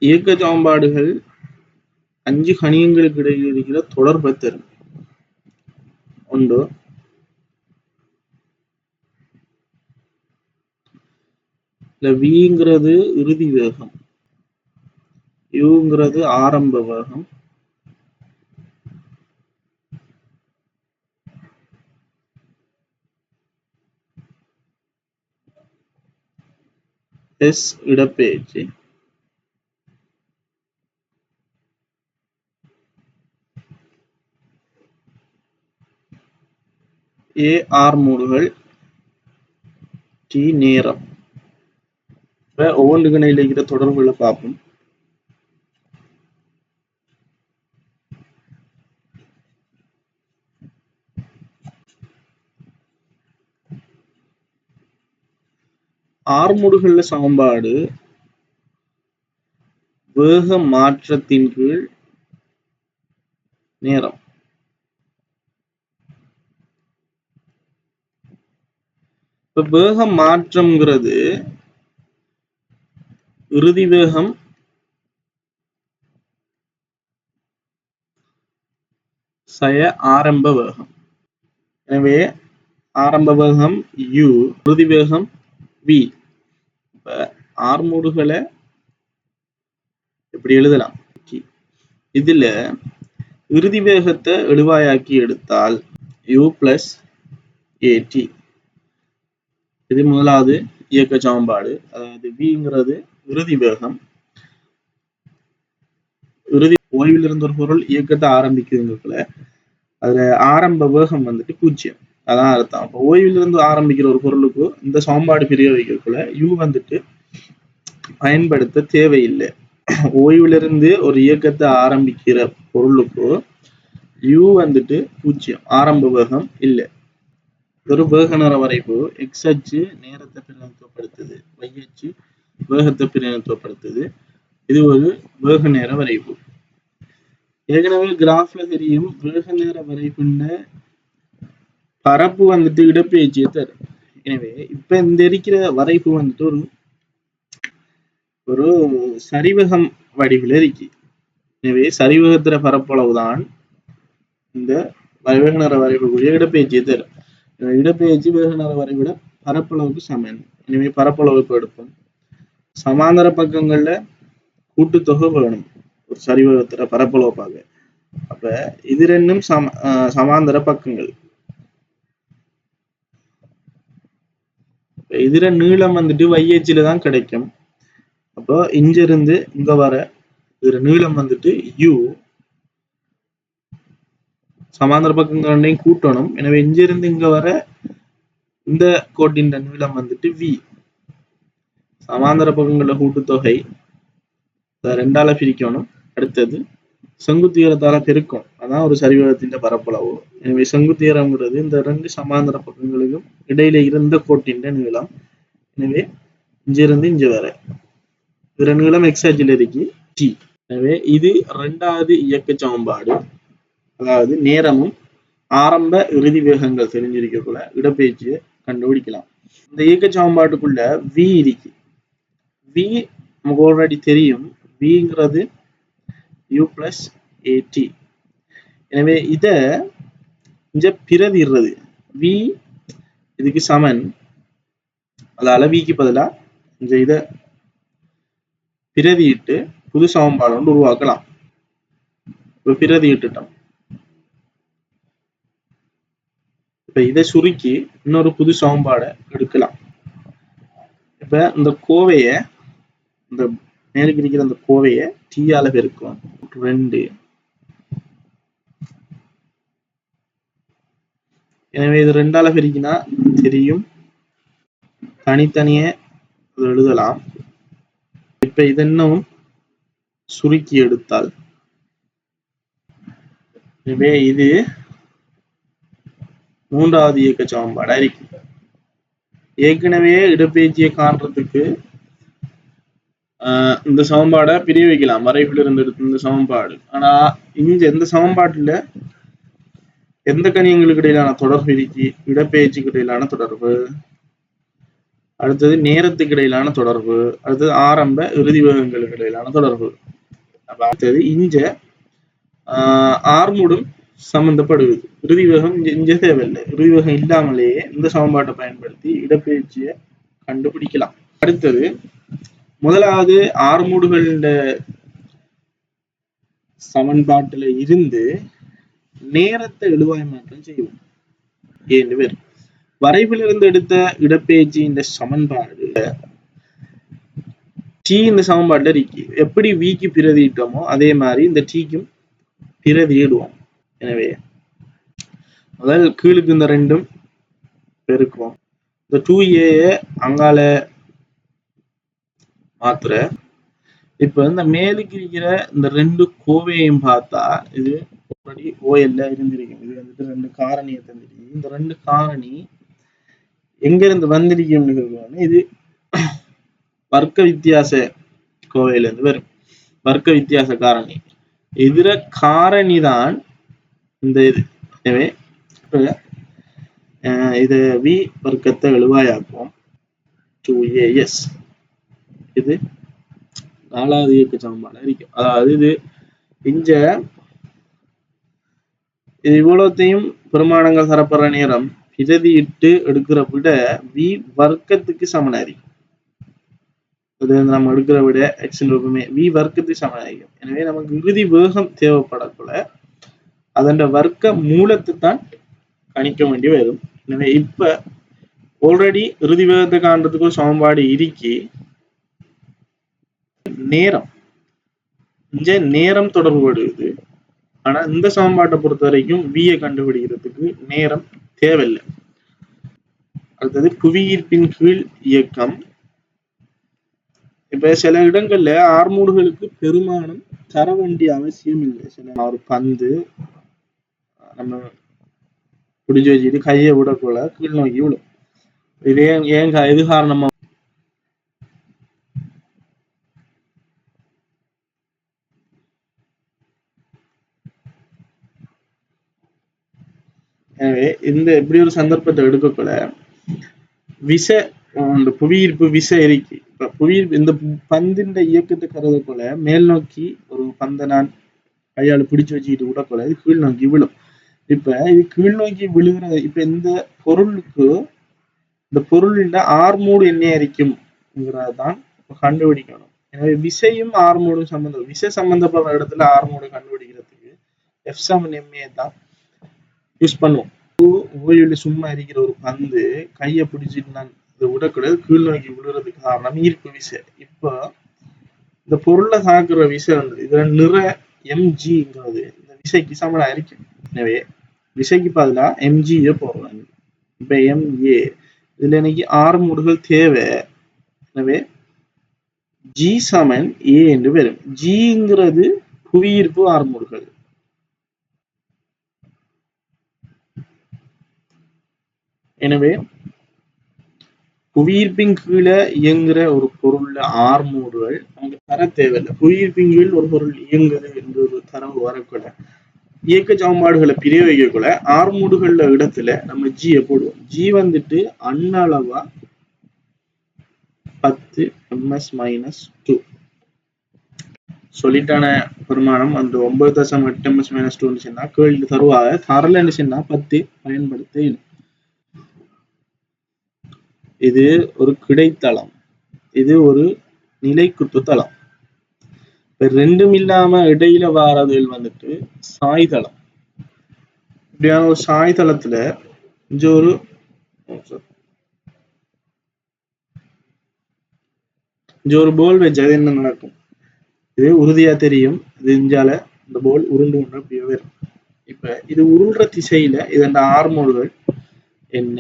இயக்க சமன்பாடுகள் 5 கணியங்களுக்கு இடையில் இருக்கிற தொடர்பை தரும். ஒன்று விங்கிறது இறுதி வேகம், யூங்கிறது ஆரம்ப வேகம், எஸ் இடப்பெயர்ச்சி, ஏ ஆர்மூடுகள், டி நேரம். ஒவ்வொன்றுக்கு இடையில இருக்கிற தொடர்புகளை பார்ப்போம். ஆர்மூடுகள்ல சமன்பாடு வேக மாற்றத்தின் கீழ் நேரம். இப்ப வேக மாற்றம்ங்கிறது இறுதி வேகம் சய ஆரம்ப வேகம். எனவே ஆரம்ப வேகம் u, இறுதி வேகம் v. இப்ப ஆர்மூடுகளை எப்படி எழுதலாம்? இதுல இறுதி வேகத்தை எழுவாயாக்கி எடுத்தால் u பிளஸ் at. இது முதலாவது இயக்க சமன்பாடு. அதாவது vங்கிறது இறுதி வேகம். இறுதி ஓய்விலிருந்து ஒரு பொருள் இயக்கத்தை ஆரம்பிக்குதுங்கக்குள்ள அதுல ஆரம்ப வேகம் வந்துட்டு 0. அதான் அர்த்தம். அப்ப ஓய்விலிருந்து ஆரம்பிக்கிற ஒரு பொருளுக்கு இந்த சமன்பாடு பிரிய வைக்கிறதுக்குள்ள u வந்துட்டு பயன்படுத்த தேவையில்லை. ஓய்விலிருந்து ஒரு இயக்கத்தை ஆரம்பிக்கிற பொருளுக்கு u வந்துட்டு 0, ஆரம்ப வேகம் இல்லை. ஒரு வேக நேர வரைவு x அச்சு நேரத்தை பிரதிநிதித்துவப்படுத்துது, y அச்சு வேகத்தை பிரதிநிதித்துவப்படுத்துது. இது ஒரு வேக நேர வரைவு. ஏற்கனவே கிராஃப்ல தெரியும் வேக நேர வரைவுன்ற பரப்பு வந்துட்டு இடப்பெயர்ச்சியை தரும். எனவே இப்ப இந்த இருக்கிற வரைவு வந்துட்டு ஒரு சரிவகம் வடிவில் இருக்கு. எனவே சரிவகத்திர பரப்பளவுதான் இந்த வேக நேர வரைவுக்குரிய இடப்பெயர்ச்சியை தரும். இடப்பெயர்ச்சி வேக நேர வரைவிட பரப்பளவுக்கு சமன். எனவே பரப்பளவுக்கு எடுப்போம். சமாந்தர பக்கங்கள்ல கூட்டுத்தொகை வேணும் ஒரு சரிவகத்திர பரப்பளவு பார்க்க. அப்ப இது ரெண்டும் சமாந்தர பக்கங்கள். இதுல நீளம் வந்துட்டு வையச்சில தான் கிடைக்கும். அப்போ இங்க இருந்து இங்க வர இதுல நீளம் வந்துட்டு u, சமாந்தர பக்கங்களையும் கூட்டணும். எனவே இங்க இருந்து இங்க வர இந்த கோட்டின் நீளம் வந்துட்டு v. சமாந்தர பக்கங்கள கூட்டுத்தொகை ரெண்டால பிரிக்கணும். அடுத்தது செங்குத்துயரத்தால பெருக்கும். அதான் ஒரு சரிவகத்தின் பரப்பளவு. எனவே செங்குத்துயரம்ங்கிறது இந்த ரெண்டு சமாந்தர பக்கங்களுக்கும் இடையில இருந்த கோட்டின் நீளம். எனவே இங்க இருந்து இங்க வர இதுல நீளம் x அச்சில் இருக்கு t. எனவே இது இரண்டாவது இயக்க சமன்பாடு. அதாவது நேரமும் ஆரம்ப இறுதி வேகங்கள் தெரிஞ்சிருக்கக்குள்ள இடப்பெயர்ச்சியை கண்டுபிடிக்கலாம். இந்த இயக்க சமன்பாட்டுக்குள்ள v இருக்கு. v நமக்கு ஆல்ரெடி தெரியும். vங்கிறது u plus at. எனவே இத இங்க பிரதிடுறது v இதுக்கு சமன். அதால vக்கு பதிலா இந்த இத பிரதியிட்டு புது சமன்பாடு ஒன்று உருவாக்கலாம். இப்ப பிரதியிட்டுட்டோம். இப்ப இதை சுருக்கி இன்னொரு புது சமன்பாடை எடுக்கலாம். இப்ப இந்த கோவைய இந்த மேலுக்கு இருக்கிற அந்த கோவைய t ஆல பெருக்கும் 2. எனவே இது 2ஆல பெருக்கினா தெரியும், தனித்தனியே எழுதலாம். இப்ப இதென்னும் சுருக்கி எடுத்தால் எனவே இது மூன்றாவது இயக்க சமன்பாடா இருக்கு. ஏற்கனவே இடப்பெயர்ச்சியை காண்றதுக்கு இந்த சமன்பாடை பிரிய வைக்கலாம். வரைவில் இருந்து எடுத்து இந்த சமன்பாடு. ஆனா இங்க இந்த சமன்பாட்டுல எந்த கணியங்களுக்கு இடையிலான தொடர்பு இருக்கு? இடப்பெயர்ச்சிக்கு இடையிலான தொடர்பு. அடுத்தது நேரத்துக்கு இடையிலான தொடர்பு, அடுத்தது ஆரம்ப இறுதி வேகங்களுக்கு இடையிலான தொடர்பு. அடுத்தது இஞ்ச ஆர்முடும் சம்பந்தப்படுவது. இறுதி வேகம் இஞ்ச தேவையில்லை. இறுதி வேகம் இல்லாமலேயே இந்த சமன்பாட்டை பயன்படுத்தி இடப்பெயர்ச்சியை கண்டுபிடிக்கலாம். அடுத்தது முதலாவது ஆர்மூடுகள் சமன்பாட்டில இருந்து நேரத்தை எழுவாய் மாற்றம் செய்வோம். ஏழு பேர் வரைவிலிருந்து எடுத்த இடப்பெயர்ச்சி இந்த சமன்பாடு டி இந்த சமன்பாட்டில் இருக்கு. எப்படி விக்கு பிரதியிட்டோமோ அதே மாதிரி இந்த டீக்கும் பிரதியிடுவோம். எனவே முதல் கீழுக்கு இந்த ரெண்டும் பெருக்குவோம். இந்த 2a அங்கால மாத்திர இப்ப இந்த மேலுக்கு இருக்கிற இந்த ரெண்டு கோவையையும் பார்த்தா இது ஆல்ரெடி ஓஎல்ல இருந்திருக்கும். இது வந்துட்டு ரெண்டு காரணியை தந்திருக்கு. இந்த ரெண்டு காரணி எங்க இருந்து வந்திருக்கும்? இது வர்க்க வித்தியாச கோவையில இருந்து வரும். வர்க்க வித்தியாச காரணி எதிர காரணி தான் இந்த இது. எனவே இது வி வர்க்கத்தை எழுவாயாக்குவோம். 2as இது நாலாவது இயக்க சமன்பாடு இருக்கும். அதாவது இது இஞ்ச இது இவ்வளத்தையும் பெருமானங்கள் தரப்படுற நேரம் பிரதியிட்டு எடுக்கிற விட வி வர்க்கத்துக்கு சமனாரிக்கும். நம்ம எடுக்கிற விட எக்ஸின் ரூபமே வி வர்க்கத்துக்கு சமனாரிக்கும். எனவே நமக்கு இறுதி வேகம் தேவைப்படக்குள்ள அதன் வர்க்க மூலத்தை தான் கணிக்க வேண்டி வரும். எனவே இப்ப ஆல்ரெடி இறுதி வேகத்தை காண்றதுக்கு ஒரு சமன்பாடு இருக்கி நேரம் இங்க நேரம் தொடர்புபடுது. ஆனா இந்த சமன்பாட்டை பொறுத்த வரைக்கும் வியை கண்டுபிடிக்கிறதுக்கு நேரம் தேவையில்லை. அடுத்தது புவியீர்ப்பின் கீழ் இயக்கம். இப்ப சில இடங்கள்ல ஆர்மூடுகளுக்கு பெருமானம் தர வேண்டிய அவசியம் இல்லை. சில ஒரு பந்து நம்ம பிடிச்சு வச்சுட்டு கையை விடக்குள்ள கீழ் நோக்கி விடும். இது ஏன் எது காரணமா? எனவே இந்த எப்படி ஒரு சந்தர்ப்பத்தை எடுக்கக்குள்ள விசை புவியீர்ப்பு விசை இருக்கு. இப்ப புவியீர்ப்பு இந்த பந்தின் இயக்கத்தை கருதக்குள்ள மேல் நோக்கி ஒரு பந்தை நான் கையால் பிடிச்சு வச்சுக்கிட்டு விடக்குள்ள இது கீழ் நோக்கி விழும். இப்ப இது கீழ் நோக்கி விழுகிறது. இப்ப இந்த பொருளுக்கு இந்த பொருளின் ஆர்மூடு என்ன இருக்கும்ங்கிறதான் கண்டுபிடிக்கணும். எனவே விசையும் ஆர்மூடும் சம்பந்தம் விசை சம்பந்தப்படுற இடத்துல ஆர்மூடு கண்டுபிடிக்கிறதுக்கு F7ma தான் யூஸ் பண்ணுவோம். ஓய்வுல சும்மா இருக்கிற ஒரு பந்து கையை பிடிச்சிட்டு நான் இதை விடக்கூடாது கீழ் நோக்கி விழுறதுக்கு காரணம் ஈர்ப்பு விசை. இப்போ இந்த பொருளை தாக்குற விசை வந்து இதுல நிற mgங்கிறது இந்த விசைக்கு சமனா இருக்கு. எனவே விசைக்கு பதிலா mgயை போடுறாங்க. இப்ப ma இதுல எனக்கு ஆர்மூடுகள் தேவை. எனவே g சமன் a என்று வரும். gங்கிறது புவியீர்ப்பு ஆர்மூடுகள். எனவே புவியீர்ப்பின் கீழே இயங்குற ஒரு பொருள்ல ஆர்மூடுகள் நமக்கு தர தேவையில்லை. புவியீர்ப்பின் கீழ் ஒரு பொருள் இயங்குது என்ற ஒரு தரவு வரக்கூட இயக்க சமன்பாடுகளை பிரயோகிக்கக்குள்ள ஆர்மூடுகள்ல இடத்துல நம்ம ஜியை போடுவோம். ஜி வந்துட்டு அண்ணளவா 10 ms-2 சொல்லிட்டான பெருமானம் அந்த 9.8 ms-2 சொன்னா கேள்வி தருவாங்க. தரலன்னு சொன்னா 10 பயன்படுத்த. இது ஒரு கிடைத்தளம், இது ஒரு நிலைக்குத்து தளம். இப்ப ரெண்டும் இல்லாம இடையில வாரதுகள் வந்துட்டு சாய்தளம். இப்படியான ஒரு சாய்தளத்துல ஒரு போல் வச்சு அது என்ன நடக்கும்? இது உறுதியா தெரியும். இது இஞ்சால இந்த போல் உருண்டு கொண்டு அப்படியே வரும். இப்ப இது உருள்ற திசையில இதன் ஆர்மோடுகள் என்ன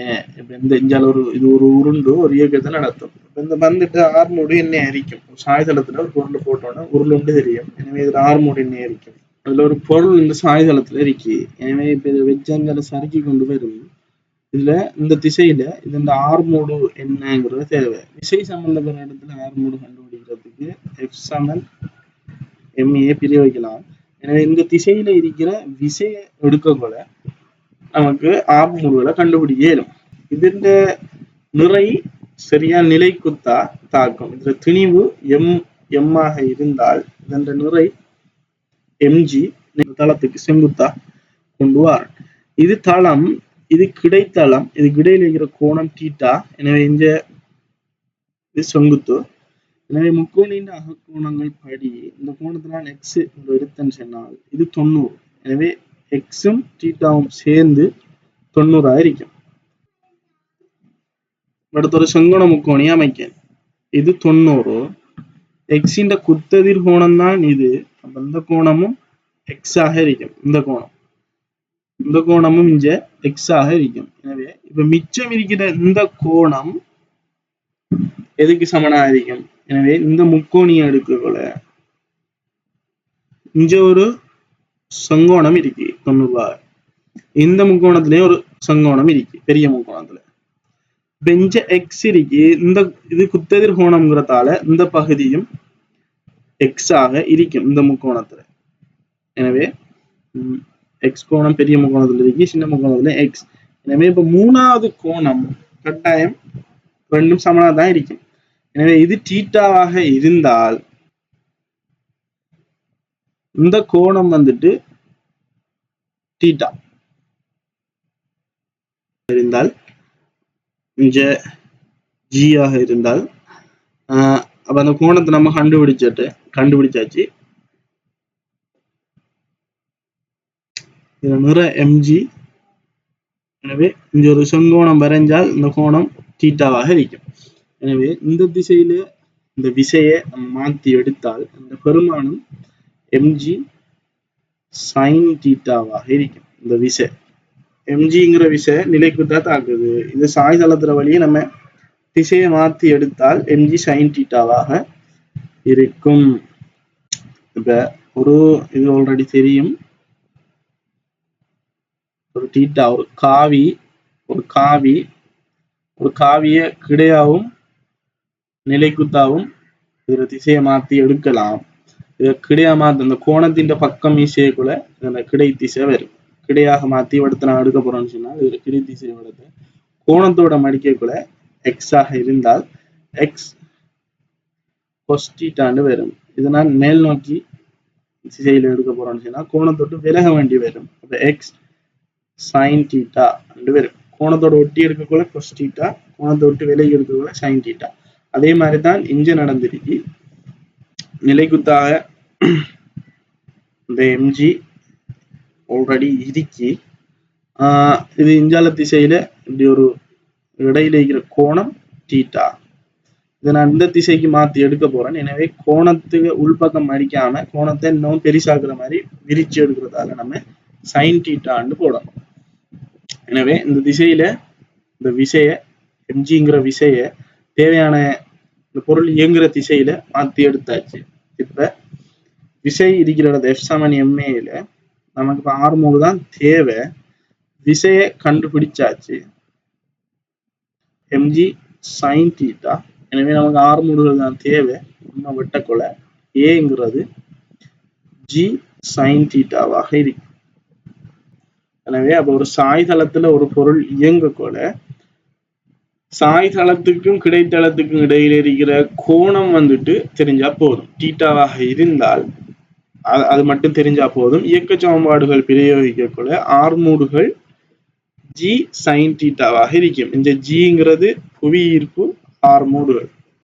இந்த இஞ்சால இது ஒரு உருண்டு ஒரு இயக்கத்தை நடத்தும். இந்த வந்துட்டு ஆர்மோடு என்ன அரிக்கும்? சாய்தளத்துல ஒரு பொருள் போட்டோன்னா உருளுண்டு தெரியும். எனவே இதுல ஆர்மோடு என்ன அரிக்கும்? அதுல ஒரு பொருள் இந்த சாய்தளத்துல இருக்கு. எனவே இப்ப இதை வச்சாங்க சறுக்கி கொண்டு வரும். இதுல இந்த திசையில இது இந்த ஆர்மோடு என்னங்கிறது தேவை. விசை சம்பந்தப்பட்ட இடத்துல ஆர்மோடு கண்டுபிடிக்கிறதுக்கு F7ma பிரயோகிக்கலாம். எனவே இந்த திசையில இருக்கிற விசையை எடுக்கக்கூட நமக்கு ஆர்மூடுகளை கண்டுபிடிக்க இயலும். இதுல நிறை சரியா நிலைக்குத்தா தாக்கம். இதுல திணிவு எம்மாக இருந்தால் இதன் நிறை எம்ஜி தளத்துக்கு செங்குத்தா கொண்டு வர. இது தளம், இது கிடைத்தளம், இது கிடையில இருக்கிற கோணம் தீட்டா. எனவே இந்த இது செங்குத்து. எனவே முக்கோணின் அகக்கோணங்கள் படி இந்த கோணத்தினால் எக்ஸ் எடுத்தன்னு சொன்னால் இது 90. எனவே எக்ஸும் தீட்டாவும் சேர்ந்து 90 இருக்கும். அடுத்த ஒரு செங்கோண முக்கோணி அமைக்க. இது 90. எக்ஸின் குத்தெதிர் கோணம் தான் இது. அப்ப இந்த கோணமும் எக்ஸ் ஆக இருக்கும். இந்த கோணமும் இங்க எக்ஸ் ஆக இருக்கும். எனவே இப்ப மிச்சம் இருக்கிற இந்த கோணம் எதுக்கு சமனா இருக்கும்? எனவே இந்த முக்கோணியை எடுக்கக்குள்ள இங்க ஒரு செங்கோணம் இருக்கு 90. இந்த முக்கோணத்திலேயே ஒரு செங்கோணம் இருக்கு, பெரிய முக்கோணத்துல. இங்க எக்ஸ் இருக்கு. இந்த இது குத்தெதிர் கோணம்ங்கிறதால இந்த பகுதியும் எக்ஸ் ஆக இருக்கும் இந்த முக்கோணத்துல. எனவே எக்ஸ் கோணம் பெரிய முக்கோணத்துல இருக்கு, சின்ன முக்கோணத்துல எக்ஸ். எனவே இப்ப மூணாவது கோணம் கட்டாயம் ரெண்டும் சமனா தான் இருக்கும். எனவே இது தீட்டாவாக இருந்தால் இந்த கோணம் வந்துட்டு தீட்டா இருந்தால் இங்க ஜி ஆக இருந்தால் அப்ப அந்த கோணத்தை நம்ம கண்டுபிடிச்சாச்சு. நிற எம்ஜி. எனவே இங்க ஒரு செங்கோணம் வரைஞ்சால் இந்த கோணம் தீட்டாவாக இருக்கும். எனவே இந்த திசையில இந்த விசையை நம்ம மாற்றி எடுத்தால் இந்த பெருமானம் எம்ஜி சைன் தீட்டாவாக இருக்கும். இந்த விசை எம்ஜிங்கிற விசை நிலைக்குத்தா தாக்குது. இந்த சாய்தளத்துல வழியே நம்ம திசையை மாற்றி எடுத்தால் எம்ஜி சைன் தீட்டாவாக இருக்கும். இப்ப ஒரு இது ஆல்ரெடி தெரியும். ஒரு தீட்டா, ஒரு காவிய கிடையாவும் நிலைக்குத்தாவும் இதுல திசையை மாற்றி எடுக்கலாம். இதை கிடையா மாத்த இந்த கோணத்தின் பக்கம் ஈசைக்குள்ள இந்த கிடை திசை வரும். கிடையாக மாற்றி எடுத்து நான் எடுக்க போறோம்னு சொன்னால் இதுல கிடை திசை எடுத்து கோணத்தோட மடிக்கக்குள்ள எக்ஸ் ஆக இருந்தால் எக்ஸ் கொஸ்டீட்டாண்டு வரும். இதை நான் மேல் நோக்கி திசையில எடுக்க போறோம்னு சொன்னா கோணத்தொட்டு விலக வேண்டி வரும். அப்ப எக்ஸ் சைன் தீட்டா வரும். கோணத்தோட ஒட்டி எடுக்கக்குள்ள கொஸ்டீட்டா, கோணத்தை விட்டு விலகி எடுக்கக்குள்ள சைன் தீட்டா. அதே மாதிரிதான் இங்க நடந்திருக்கு. நிலைக்குத்தாக இந்த எம்ஜி ஆல்ரெடி இருக்கு. இது இஞ்சால திசையில இப்படி ஒரு இடையில இருக்கிற கோணம் தீட்டா. இதை நான் இந்த திசைக்கு மாத்தி எடுக்க போறேன். எனவே கோணத்துக்கு உள்பக்கம் அடிக்காம கோணத்தை இன்னும் பெரிசாக்குற மாதிரி விரிச்சு எடுக்கிறதால நம்ம சைன் தீட்டான்னு போடணும். எனவே இந்த திசையில இந்த விசைய எம்ஜிங்கிற விசைய தேவையான இந்த பொருள் இயங்குற திசையில மாத்தி எடுத்தாச்சு. இப்ப விசை இருக்கிற இடத்துல எஃப் சமன் எம்ஏல நமக்கு இப்ப R3 தான் தேவை. விசையை கண்டுபிடிச்சாச்சு, எம்ஜி சைன் தீட்டா. எனவே நமக்கு R3 தான் தேவை. நம்ம வெட்டக்குள்ள ஏங்கிறது ஜி சைன் தீட்டாவாக இருக்கு. எனவே அப்ப ஒரு சாய்தளத்துல ஒரு பொருள் இயங்கக்குள்ள சாய்தளத்துக்கும் கிடைத்தளத்துக்கும் இடையில இருக்கிற கோணம் வந்துட்டு தெரிஞ்சா போதும். தீட்டாவாக இருந்தால் அது மட்டும் தெரிஞ்சா போதும். இயக்க சமன்பாடுகள் பிரயோகிக்கக்குள்ள R3 ஜி சைன் தீட்டாவாக இருக்கும். இந்த ஜிங்கிறது புவி ஈர்ப்பு R3.